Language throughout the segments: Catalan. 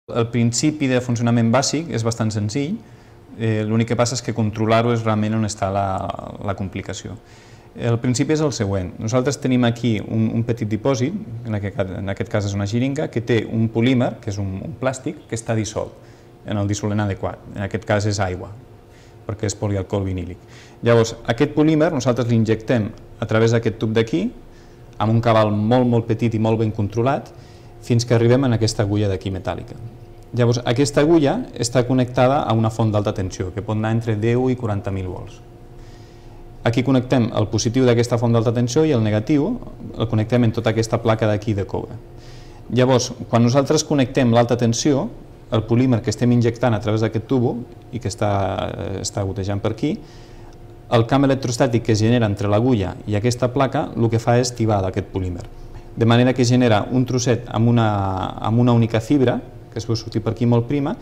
El principi de funcionament bàsic és bastant senzill, l'únic que passa és que controlar-ho és realment on està la complicació. El principi és el següent. Nosaltres tenim aquí un petit dipòsit, en aquest cas és una xiringa, que té un polímer, que és un plàstic, que està dissolt en el dissolvent adequat. En aquest cas és aigua, perquè és polialcohol vinílic. Llavors, aquest polímer nosaltres l'injectem a través d'aquest tub d'aquí, amb un cabal molt petit i molt ben controlat, fins que arribem a aquesta agulla d'aquí metàl·lica. Llavors, aquesta agulla està connectada a una font d'alta tensió, que pot anar entre 10 i 40.000 volts. Aquí connectem el positiu d'aquesta font d'alta tensió i el negatiu el connectem en tota aquesta placa d'aquí de coure. Llavors, quan nosaltres connectem l'alta tensió, el polímer que estem injectant a través d'aquest tubo i que està gotejant per aquí, el camp electrostàtic que es genera entre l'agulla i aquesta placa el que fa és tibar d'aquest polímer. De manera que genera un trosset amb una única fibra, que es pot sortir per aquí molt prima,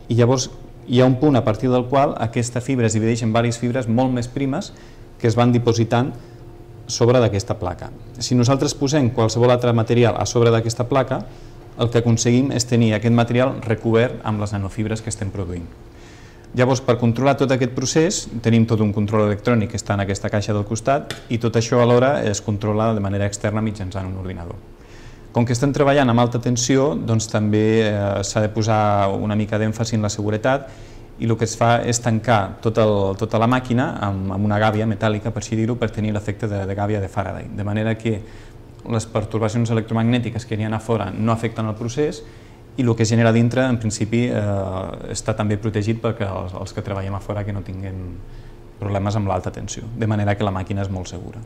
i llavors hi ha un punt a partir del qual aquesta fibra es divideix en diverses fibres molt més primes que es van dipositant sobre d'aquesta placa. Si nosaltres posem qualsevol altre material a sobre d'aquesta placa, el que aconseguim és tenir aquest material recobert amb les nanofibres que estem produint. Llavors, per controlar tot aquest procés, tenim tot un control electrònic que està en aquesta caixa del costat i tot això alhora es controla de manera externa mitjançant un ordinador. Com que estem treballant amb alta tensió, doncs també s'ha de posar una mica d'èmfasi en la seguretat i el que es fa és tancar tota la màquina amb una gàbia metàl·lica, per així dir-ho, per tenir l'efecte de gàbia de Faraday, de manera que les pertorbacions electromagnètiques que hi ha a fora no afecten el procés i el que es genera dintre, en principi, està també protegit perquè els que treballem a fora que no tinguem problemes amb l'alta tensió, de manera que la màquina és molt segura.